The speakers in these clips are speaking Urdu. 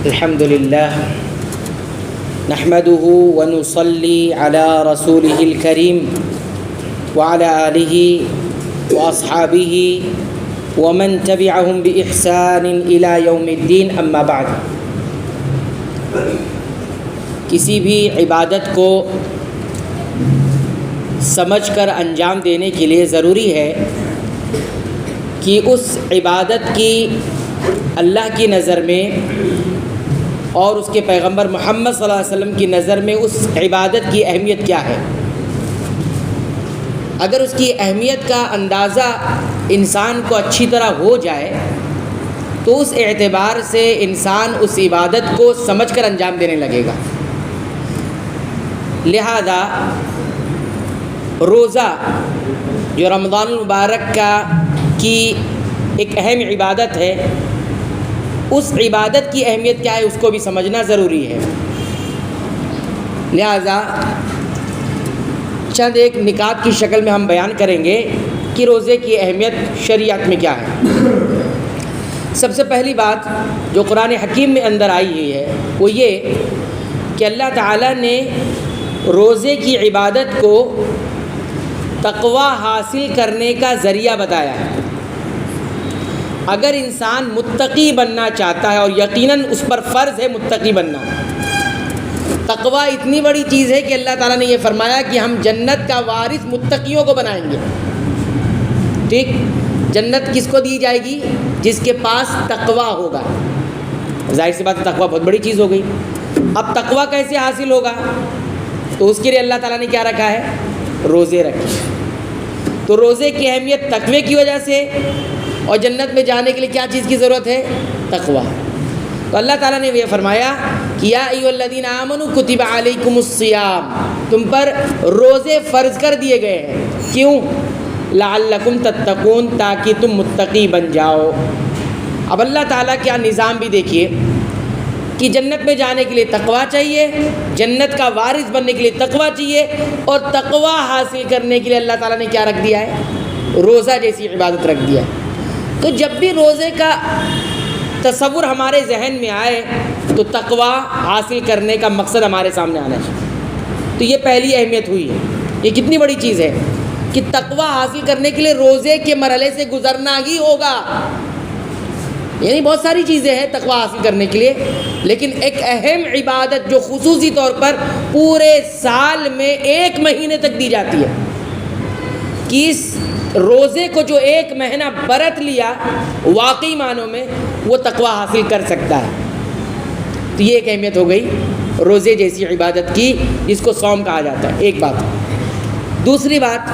الحمد لله نحمده ونصلي على رسوله الكريم وعلى آله وأصحابه ومن تبعهم بإحسان إلى يوم الدين أما بعد. کسی بھی عبادت کو سمجھ کر انجام دینے کے لیے ضروری ہے کہ اس عبادت کی اللہ کی نظر میں اور اس کے پیغمبر محمد صلی اللہ علیہ وسلم کی نظر میں اس عبادت کی اہمیت کیا ہے. اگر اس کی اہمیت کا اندازہ انسان کو اچھی طرح ہو جائے تو اس اعتبار سے انسان اس عبادت کو سمجھ کر انجام دینے لگے گا. لہذا روزہ جو رمضان المبارک کی ایک اہم عبادت ہے، اس عبادت کی اہمیت کیا ہے اس کو بھی سمجھنا ضروری ہے. لہذا چند ایک نکات کی شکل میں ہم بیان کریں گے کہ روزے کی اہمیت شریعت میں کیا ہے. سب سے پہلی بات جو قرآن حکیم میں اندر آئی ہوئی ہے وہ یہ کہ اللہ تعالیٰ نے روزے کی عبادت کو تقوی حاصل کرنے کا ذریعہ بتایا ہے. اگر انسان متقی بننا چاہتا ہے، اور یقیناً اس پر فرض ہے متقی بننا، تقوی اتنی بڑی چیز ہے کہ اللہ تعالیٰ نے یہ فرمایا کہ ہم جنت کا وارث متقیوں کو بنائیں گے. ٹھیک، جنت کس کو دی جائے گی؟ جس کے پاس تقوی ہوگا. ظاہر سی بات ہے تقوی بہت بڑی چیز ہو گئی. اب تقوی کیسے حاصل ہوگا؟ تو اس کے لیے اللہ تعالیٰ نے کیا رکھا ہے؟ روزے رکھے. تو روزے کی اہمیت تقوی کی وجہ سے، اور جنت میں جانے کے لیے کیا چیز کی ضرورت ہے؟ تقوی. تو اللہ تعالیٰ نے یہ فرمایا کہ یا ایھا الذین آمنوا کتب علیکم الصیام، تم پر روزے فرض کر دیے گئے ہیں. کیوں؟ لعلکم تتقون، تاکہ تم متقی بن جاؤ. اب اللہ تعالیٰ کیا نظام بھی دیکھیے کہ جنت میں جانے کے لیے تقوی چاہیے، جنت کا وارث بننے کے لیے تقوی چاہیے، اور تقوی حاصل کرنے کے لیے اللہ تعالیٰ نے کیا رکھ دیا ہے؟ روزہ جیسی عبادت رکھ دیا ہے. تو جب بھی روزے کا تصور ہمارے ذہن میں آئے تو تقوی حاصل کرنے کا مقصد ہمارے سامنے آنا چاہیے. تو یہ پہلی اہمیت ہوئی ہے. یہ کتنی بڑی چیز ہے کہ تقوی حاصل کرنے کے لیے روزے کے مرحلے سے گزرنا ہی ہوگا. یعنی بہت ساری چیزیں ہیں تقوی حاصل کرنے کے لیے، لیکن ایک اہم عبادت جو خصوصی طور پر پورے سال میں 1 مہینے تک دی جاتی ہے، کہ اس روزے کو جو 1 مہینہ برت لیا واقعی معنوں میں وہ تقوی حاصل کر سکتا ہے. تو یہ ایک اہمیت ہو گئی روزے جیسی عبادت کی، جس کو صوم کہا جاتا ہے. ایک بات. دوسری بات،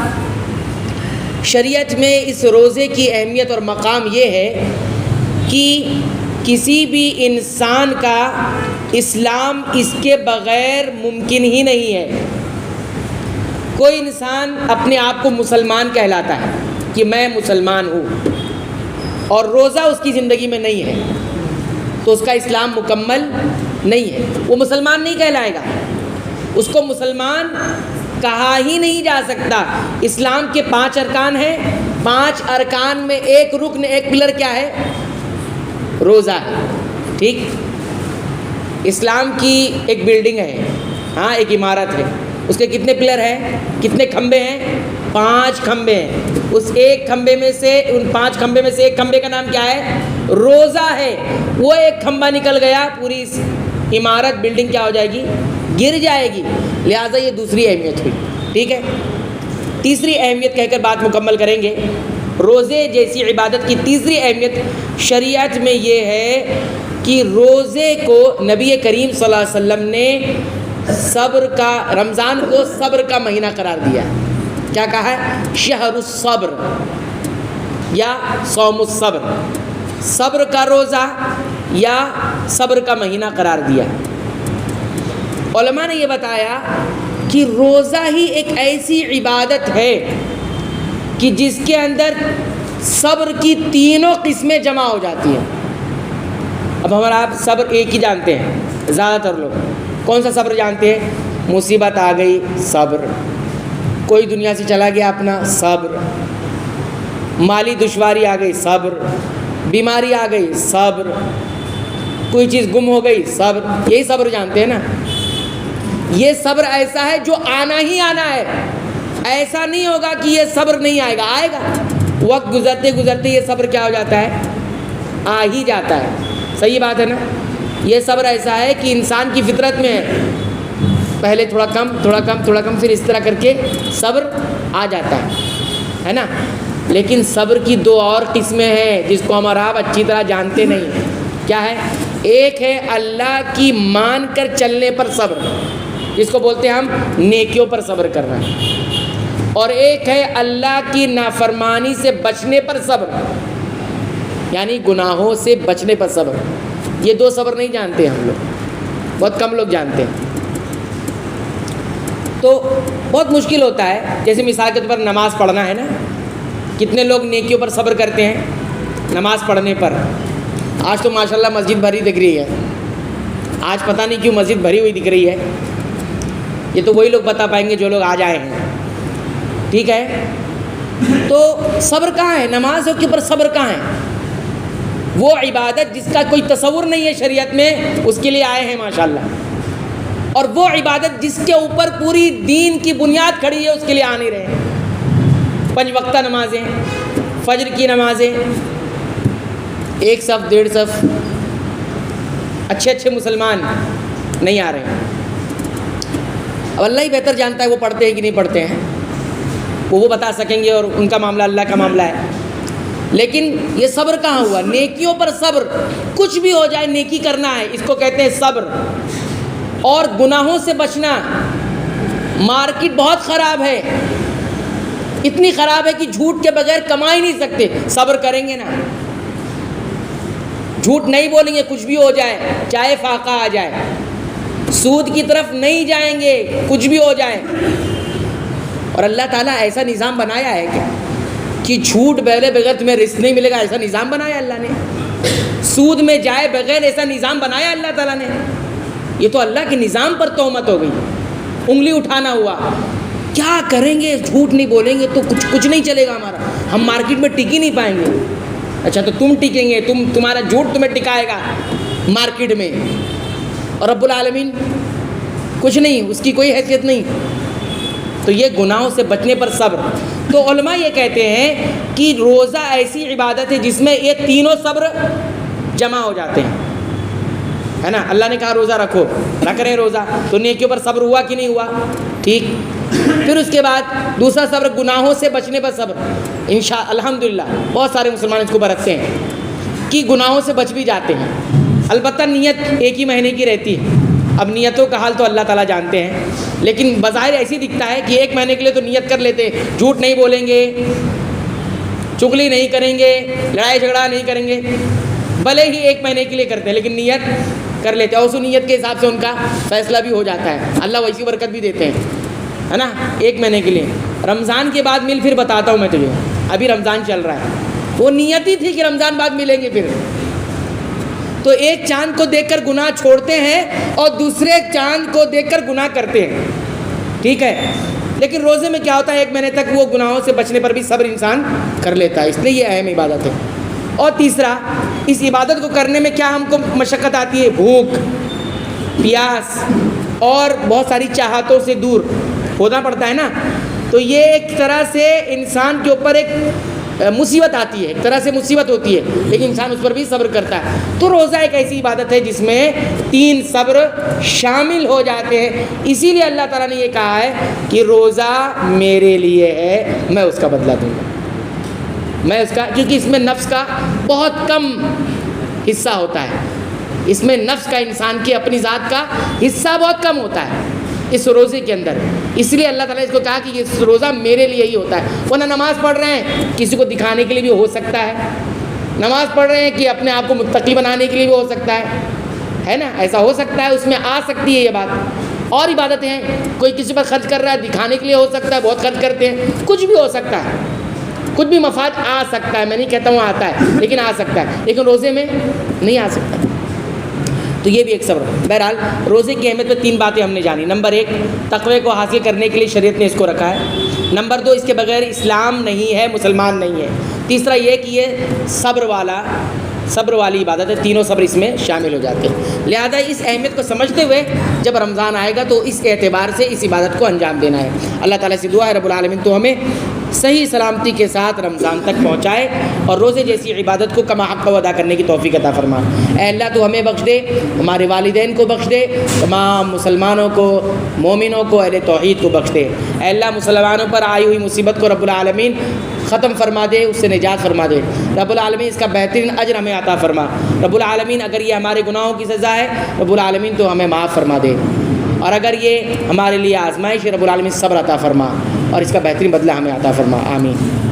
شریعت میں اس روزے کی اہمیت اور مقام یہ ہے کہ کسی بھی انسان کا اسلام اس کے بغیر ممکن ہی نہیں ہے. کوئی انسان اپنے آپ کو مسلمان کہلاتا ہے کہ میں مسلمان ہوں، اور روزہ اس کی زندگی میں نہیں ہے تو اس کا اسلام مکمل نہیں ہے. وہ مسلمان نہیں کہلائے گا، اس کو مسلمان کہا ہی نہیں جا سکتا. اسلام کے 5 ارکان ہیں، 5 ارکان میں ایک رکن، ایک پلر کیا ہے؟ روزہ ہے. ٹھیک، اسلام کی ایک بلڈنگ ہے، ہاں ایک عمارت ہے، اس کے کتنے پلر ہیں؟ کتنے کھمبے ہیں؟ 5 کھمبے ہیں. اس ایک کھمبے میں سے، ان 5 کھمبے میں سے ایک کھمبے کا نام کیا ہے؟ روزہ ہے. وہ ایک کھمبا نکل گیا، پوری عمارت بلڈنگ کیا ہو جائے گی؟ گر جائے گی. لہٰذا یہ دوسری اہمیت ہوئی. ٹھیک ہے. تیسری اہمیت کہہ کر بات مکمل کریں گے. روزے جیسی عبادت کی تیسری اہمیت شریعت میں یہ ہے کہ روزے کو نبی کریم صلی اللہ علیہ وسلم نے صبر کا، رمضان کو صبر کا مہینہ قرار دیا. کیا کہا ہے؟ شہر الصبر یا صوم الصبر، صبر کا روزہ یا صبر کا مہینہ قرار دیا. علماء نے یہ بتایا کہ روزہ ہی ایک ایسی عبادت ہے کہ جس کے اندر صبر کی تینوں قسمیں جمع ہو جاتی ہیں. اب ہمارا آپ صبر ایک ہی جانتے ہیں، زیادہ تر لوگ کون سا صبر جانتے ہیں؟ مصیبت آ گئی صبر، کوئی دنیا سے چلا گیا اپنا صبر، مالی دشواری آ گئی صبر، بیماری آ گئی صبر، کوئی چیز گم ہو گئی صبر، یہی صبر جانتے ہیں نا. یہ صبر ایسا ہے جو آنا ہی آنا ہے، ایسا نہیں ہوگا کہ یہ صبر نہیں آئے گا، آئے گا. وقت گزرتے گزرتے یہ صبر کیا ہو جاتا ہے، آ ہی جاتا ہے. صحیح بات ہے نا. یہ صبر ایسا ہے کہ انسان کی فطرت میں ہے، پہلے تھوڑا کم تھوڑا کم تھوڑا کم، پھر اس طرح کر کے صبر آ جاتا ہے نا. لیکن صبر کی دو اور قسمیں ہیں جس کو ہم اور آپ اچھی طرح جانتے نہیں. کیا ہے؟ ایک ہے اللہ کی مان کر چلنے پر صبر، جس کو بولتے ہیں ہم نیکیوں پر صبر کرنا، اور ایک ہے اللہ کی نافرمانی سے بچنے پر صبر، یعنی گناہوں سے بچنے پر صبر. یہ دو صبر نہیں جانتے ہم لوگ، بہت کم لوگ جانتے ہیں. تو بہت مشکل ہوتا ہے. جیسے مثال کے طور پر نماز پڑھنا ہے نا، کتنے لوگ نیکیوں پر صبر کرتے ہیں نماز پڑھنے پر. آج تو ماشاءاللہ مسجد بھری دکھ رہی ہے، آج پتہ نہیں کیوں مسجد بھری ہوئی دکھ رہی ہے. یہ تو وہی لوگ بتا پائیں گے جو لوگ آج آئے ہیں. ٹھیک ہے، تو صبر کہاں ہے؟ نماز کے اوپر صبر کہاں ہے؟ وہ عبادت جس کا کوئی تصور نہیں ہے شریعت میں، اس کے لیے آئے ہیں ماشاءاللہ. اور وہ عبادت جس کے اوپر پوری دین کی بنیاد کھڑی ہے، اس کے لیے آ نہیں رہے ہیں. 5 وقتہ نمازیں، فجر کی نمازیں، 1 صف 1.5 صف، اچھے مسلمان نہیں آ رہے ہیں. اب اللہ ہی بہتر جانتا ہے وہ پڑھتے ہیں کہ نہیں پڑھتے ہیں، وہ بتا سکیں گے، اور ان کا معاملہ اللہ کا معاملہ ہے. لیکن یہ صبر کہاں ہوا؟ نیکیوں پر صبر. کچھ بھی ہو جائے نیکی کرنا ہے، اس کو کہتے ہیں صبر. اور گناہوں سے بچنا. مارکیٹ بہت خراب ہے، اتنی خراب ہے کہ جھوٹ کے بغیر کما ہی نہیں سکتے. صبر کریں گے نا، جھوٹ نہیں بولیں گے کچھ بھی ہو جائے، چاہے فاقہ آ جائے. سود کی طرف نہیں جائیں گے کچھ بھی ہو جائے. اور اللہ تعالیٰ ایسا نظام بنایا ہے کہ جھوٹ بولے بغیر تمہیں رزق نہیں ملے گا، ایسا نظام بنایا اللہ نے. سود میں جائے بغیر ایسا نظام بنایا اللہ تعالیٰ نے. یہ تو اللہ کے نظام پر تہمت ہو گئی، انگلی اٹھانا ہوا. کیا کریں گے؟ جھوٹ نہیں بولیں گے تو کچھ نہیں چلے گا ہمارا، ہم مارکیٹ میں ٹک ہی نہیں پائیں گے. اچھا تو تم ٹکیں گے، تمہارا جھوٹ تمہیں ٹکائے گا مارکیٹ میں، اور رب العالمین کچھ نہیں، اس کی کوئی حیثیت نہیں. تو یہ گناہوں سے بچنے پر صبر. تو علماء یہ کہتے ہیں کہ روزہ ایسی عبادت ہے جس میں یہ تینوں صبر جمع ہو جاتے ہیں، ہے نا. اللہ نے کہا روزہ رکھو، رکھ رہے ہیں روزہ، تو نیکیوں پر صبر ہوا کہ نہیں ہوا؟ ٹھیک. پھر اس کے بعد دوسرا صبر گناہوں سے بچنے پر صبر. الحمدللہ بہت سارے مسلمان اس کو برتتے ہیں کہ گناہوں سے بچ بھی جاتے ہیں. البتہ نیت ایک ہی مہینے کی رہتی ہے. اب نیتوں کا حال تو اللہ تعالیٰ جانتے ہیں، لیکن بظاہر ایسی دکھتا ہے کہ 1 مہینے کے لیے تو نیت کر لیتے، جھوٹ نہیں بولیں گے، چغلی نہیں کریں گے، لڑائی جھگڑا نہیں کریں گے. بھلے ہی 1 مہینے کے لیے کرتے ہیں لیکن نیت کر لیتے ہیں، اور اس نیت کے حساب سے ان کا فیصلہ بھی ہو جاتا ہے. اللہ ویسی برکت بھی دیتے ہیں، ہے نا. 1 مہینے کے لیے. رمضان کے بعد مل، پھر بتاتا ہوں میں تجھے، ابھی رمضان چل رہا ہے. وہ نیت ہی تھی کہ رمضان بعد ملیں گے. پھر تو ایک چاند کو دیکھ کر گناہ چھوڑتے ہیں اور دوسرے چاند کو دیکھ کر گناہ کرتے ہیں. ٹھیک ہے. لیکن روزے میں کیا ہوتا ہے، 1 مہینے تک وہ گناہوں سے بچنے پر بھی صبر انسان کر لیتا ہے، اس لیے یہ اہم عبادت ہے. اور تیسرا، اس عبادت کو کرنے میں کیا ہم کو مشقت آتی ہے؟ بھوک، پیاس اور بہت ساری چاہتوں سے دور ہونا پڑتا ہے نا. تو یہ ایک طرح سے انسان کے اوپر ایک مصیبت آتی ہے، ایک طرح سے مصیبت ہوتی ہے، لیکن انسان اس پر بھی صبر کرتا ہے. تو روزہ ایک ایسی عبادت ہے جس میں 3 صبر شامل ہو جاتے ہیں. اسی لیے اللہ تعالیٰ نے یہ کہا ہے کہ روزہ میرے لیے ہے، میں اس کا بدلہ دوں گا. میں اس کا، کیونکہ اس میں نفس کا بہت کم حصہ ہوتا ہے. اس میں نفس کا، انسان کی اپنی ذات کا حصہ بہت کم ہوتا ہے اس روزے کے اندر. اس لیے اللہ تعالیٰ نے اس کو کہا کہ یہ روزہ میرے لیے ہی ہوتا ہے. ورنہ نماز پڑھ رہے ہیں کسی کو دکھانے کے لیے بھی ہو سکتا ہے، نماز پڑھ رہے ہیں کہ اپنے آپ کو متقی بنانے کے لیے بھی ہو سکتا ہے نا. ایسا ہو سکتا ہے، اس میں آ سکتی ہے یہ بات. اور عبادتیں ہیں، کوئی کسی پر خرچ کر رہا ہے دکھانے کے لیے ہو سکتا ہے، بہت خرچ کرتے ہیں، کچھ بھی ہو سکتا ہے، کچھ بھی مفاد آ سکتا ہے. میں نہیں کہتا ہوں آتا ہے، لیکن آ سکتا ہے. لیکن روزے میں نہیں آ سکتا. تو یہ بھی ایک صبر. بہرحال روزے کی اہمیت میں 3 باتیں ہم نے جانی. نمبر 1، تقوی کو حاصل کرنے کے لیے شریعت نے اس کو رکھا ہے. نمبر 2، اس کے بغیر اسلام نہیں ہے، مسلمان نہیں ہے. تیسرا یہ کہ یہ صبر والا صبر والی عبادت ہے، تینوں صبر اس میں شامل ہو جاتے ہیں۔ لہذا اس اہمیت کو سمجھتے ہوئے جب رمضان آئے گا تو اس اعتبار سے اس عبادت کو انجام دینا ہے۔ اللہ تعالیٰ سے دعا ہے رب العالمین تو ہمیں صحیح سلامتی کے ساتھ رمضان تک پہنچائے اور روزے جیسی عبادت کو کما حق ادا کرنے کی توفیق عطا فرما۔ اے اللہ تو ہمیں بخش دے، ہمارے والدین کو بخش دے، تمام مسلمانوں کو، مومنوں کو، اہل توحید کو بخش دے۔ اے اللہ مسلمانوں پر آئی ہوئی مصیبت کو رب العالمین ختم فرما دے، اس سے نجات فرما دے۔ رب العالمین اس کا بہترین اجر ہمیں عطا فرما۔ رب العالمین اگر یہ ہمارے گناہوں کی سزا ہے رب العالمین تو ہمیں معاف فرما دے، اور اگر یہ ہمارے لیے آزمائش ہے رب العالمین صبر عطا فرما اور اس کا بہترین بدلہ ہمیں عطا فرما۔ آمین۔